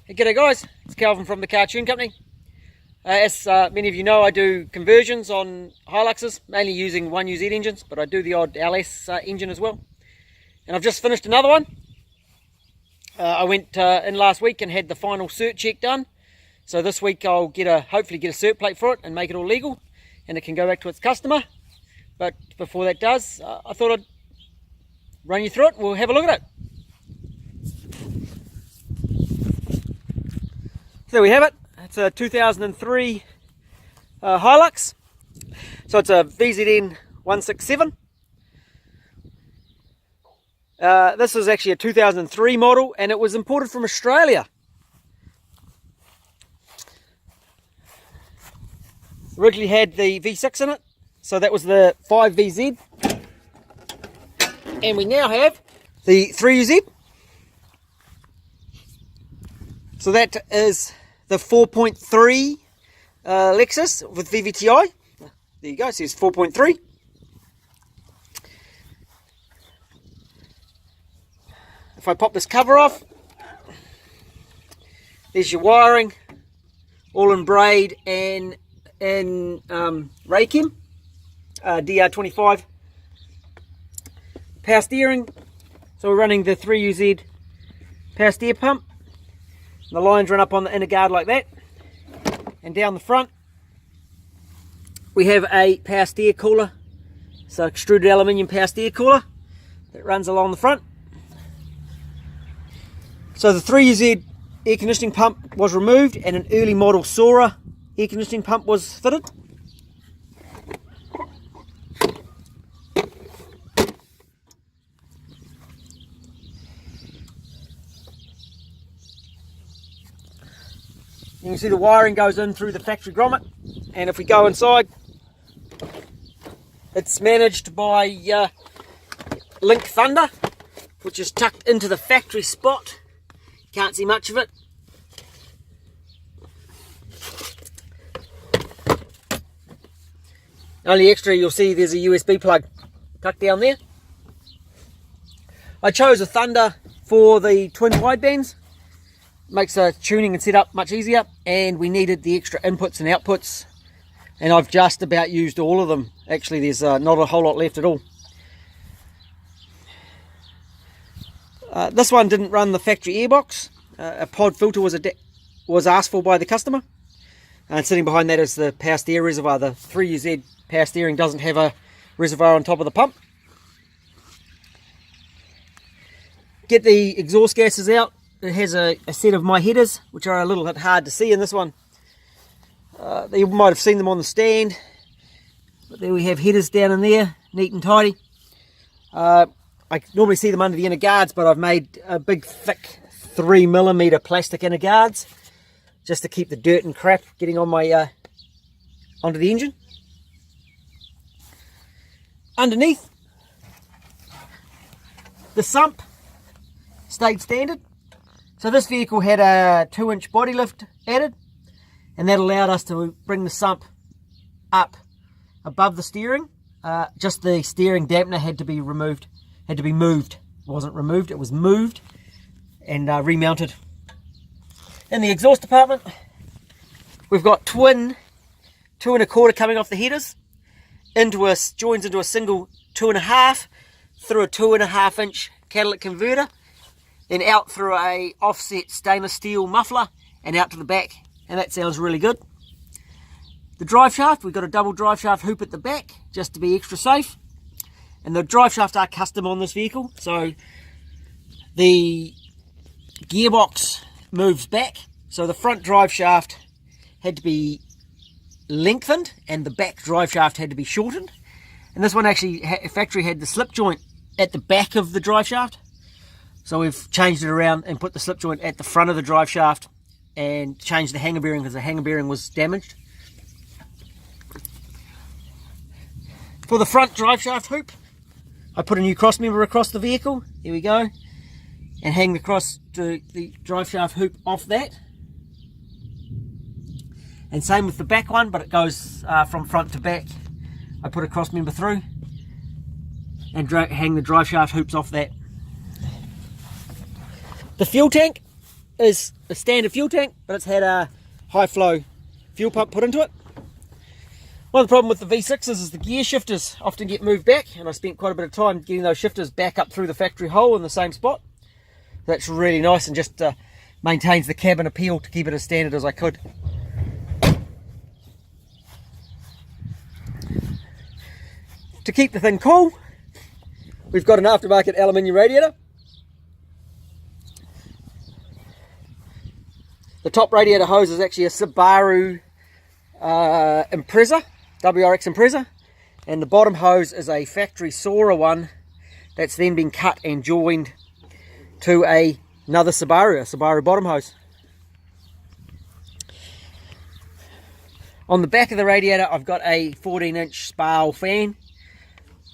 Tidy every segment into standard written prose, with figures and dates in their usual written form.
G'day guys, it's Calvin from the Cartune Company. As many of you know, I do conversions on Hiluxes, mainly using 1UZ engines, but I do the odd LS engine as well. And I've just finished another one. I went in last week and had the final cert check done. So this week I'll hopefully get a cert plate for it and make it all legal, and it can go back to its customer. But before that does, I thought I'd run you through it. We'll have a look at it. There we have it. It's a 2003 Hilux. So it's a VZN 167. This is actually a 2003 model, and it was imported from Australia. Originally had the V6 in it, so that was the 5VZ. And we now have the 3UZ. So that is the 4.3 Lexus with VVti. There you go, it says 4.3. If I pop this cover off, there's your wiring, all in braid and Raychem DR25. Power steering, so we're running the 3UZ power steer pump. The lines run up on the inner guard like that, and down the front we have a power steer cooler, so extruded aluminium power steer cooler that runs along the front. So the 3UZ air conditioning pump was removed and an early model Sora air conditioning pump was fitted. You can see the wiring goes in through the factory grommet, and if we go inside, it's managed by Link Thunder, which is tucked into the factory spot. Can't see much of it. Only extra you'll see there's a USB plug tucked down there. I chose a Thunder for the twin widebands. Makes tuning and setup much easier, and we needed the extra inputs and outputs, and I've just about used all of them. Actually, there's not a whole lot left at all. This one didn't run the factory airbox. A pod filter was asked for by the customer, and sitting behind that is the power steer reservoir. The 3UZ power steering doesn't have a reservoir on top of the pump. Get the exhaust gases out. It has a set of my headers, which are a little bit hard to see in this one. You might have seen them on the stand, but there we have headers down in there, neat and tidy. I normally see them under the inner guards, but I've made a big thick 3mm plastic inner guards just to keep the dirt and crap getting on my onto the engine. Underneath, the sump stayed standard. So this vehicle had a 2-inch body lift added, and that allowed us to bring the sump up above the steering. Just the steering dampener had to be moved. It wasn't removed, it was moved and remounted. In the exhaust department, we've got twin 2 1/4 coming off the headers, joins into a single 2.5 through a 2.5-inch catalytic converter, then out through a offset stainless steel muffler and out to the back, and that sounds really good. The drive shaft, we've got a double drive shaft hoop at the back just to be extra safe, and the drive shafts are custom on this vehicle, so the gearbox moves back, so the front drive shaft had to be lengthened and the back drive shaft had to be shortened, and this one actually factory had the slip joint at the back of the drive shaft. So we've changed it around and put the slip joint at the front of the drive shaft and changed the hanger bearing because the hanger bearing was damaged. For the front drive shaft hoop, I put a new cross member across the vehicle. Here we go. And hang the drive shaft hoop off that. And same with the back one, but it goes from front to back. I put a cross member through and hang the drive shaft hoops off that. The fuel tank is a standard fuel tank, but it's had a high flow fuel pump put into it. One of the problems with the V6s is the gear shifters often get moved back, and I spent quite a bit of time getting those shifters back up through the factory hole in the same spot. That's really nice and just maintains the cabin appeal to keep it as standard as I could. To keep the thing cool, we've got an aftermarket aluminium radiator. The top radiator hose is actually a Subaru Impreza, WRX Impreza, and the bottom hose is a factory Sora one that's then been cut and joined to another Subaru bottom hose. On the back of the radiator I've got a 14-inch Spal fan.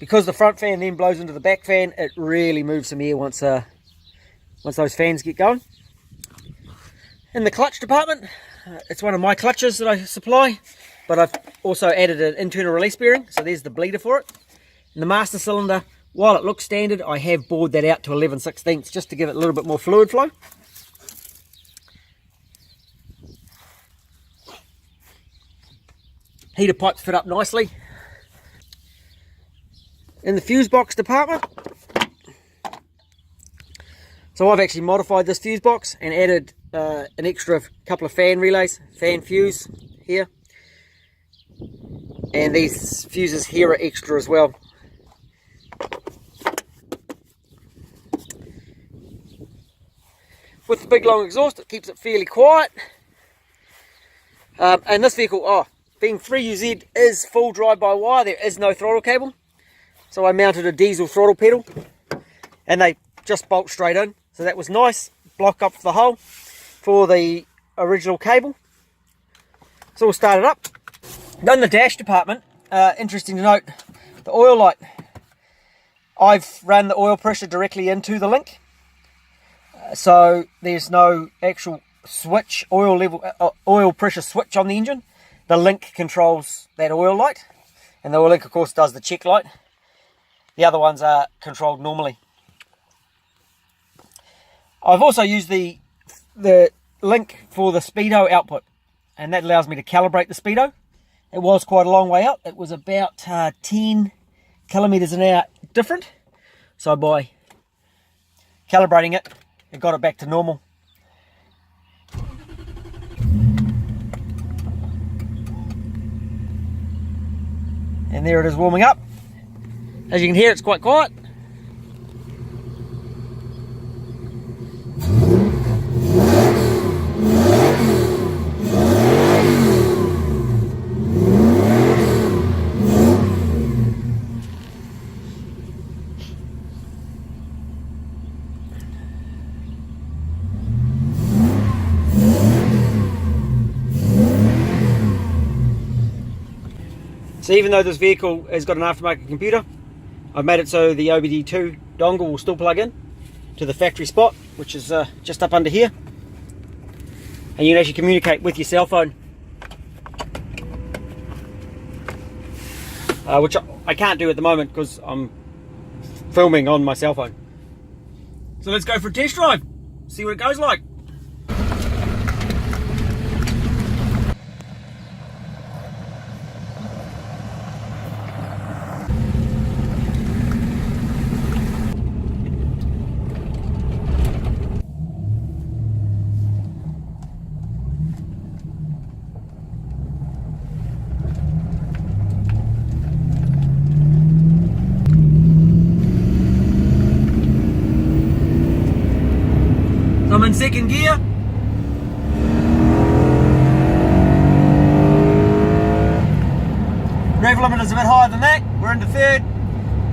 Because the front fan then blows into the back fan, it really moves some air once those fans get going. In the clutch department, it's one of my clutches that I supply, but I've also added an internal release bearing, so there's the bleeder for it. In the master cylinder, while it looks standard, I have bored that out to 11/16 just to give it a little bit more fluid flow. Heater pipes fit up nicely. In the fuse box department, so I've actually modified this fuse box and added an extra couple of fan relays, fan fuse here, and these fuses here are extra as well. With the big long exhaust, it keeps it fairly quiet. And this vehicle, being 3UZ, is full drive-by-wire. There is no throttle cable. So I mounted a diesel throttle pedal, and they just bolt straight in. So that was nice. Block up the hole for the original cable. So we'll start it up. In the dash department, interesting to note, the oil light. I've run the oil pressure directly into the Link. So there's no actual switch, oil pressure switch on the engine. The Link controls that oil light, and the oil Link of course does the check light. The other ones are controlled normally. I've also used the Link for the speedo output, and that allows me to calibrate the speedo. It was quite a long way out. It was about 10 kilometers an hour different. So by calibrating it, it got it back to normal. And there it is warming up. As you can hear, it's quite quiet. So even though this vehicle has got an aftermarket computer, I've made it so the OBD2 dongle will still plug in to the factory spot, which is just up under here, and you can actually communicate with your cell phone, which I can't do at the moment because I'm filming on my cell phone. So let's go for a test drive, see what it goes like. So I'm in second gear. Rev limit is a bit higher than that. We're into third.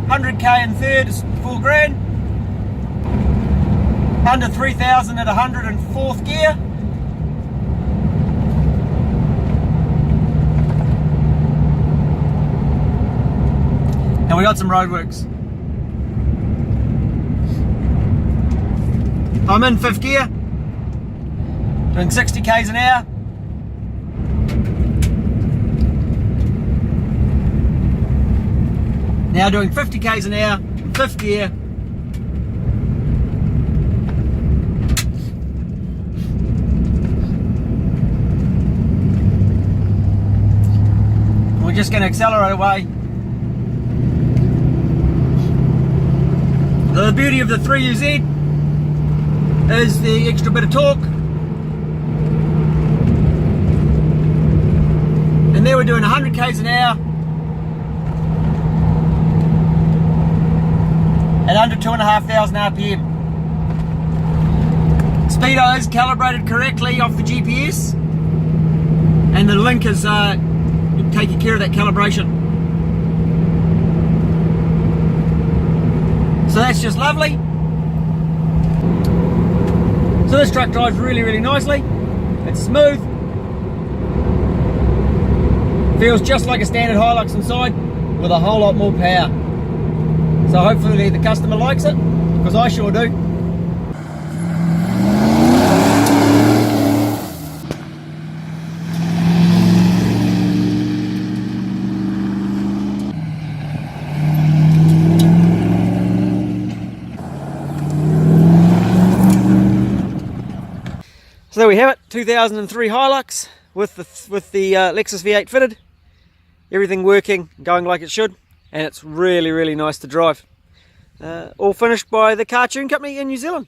100k in third is $4,000. Under 3,000 at 100 in fourth gear. And we got some roadworks. I'm in fifth gear, doing 60 k's an hour. Now doing 50 k's an hour in fifth gear. just going to accelerate away. The beauty of the 3UZ is the extra bit of torque. And there we're doing 100 k's an hour at under 2,500 RPM. Speedo is calibrated correctly off the GPS, and the Link is taking care of that calibration. So that's just lovely. So this truck drives really, really nicely. It's smooth. Feels just like a standard Hilux inside with a whole lot more power. So hopefully the customer likes it, because I sure do. So there we have it, 2003 Hilux with the Lexus V8 fitted. Everything working, going like it should, and it's really, really nice to drive. All finished by the Cartune Company in New Zealand.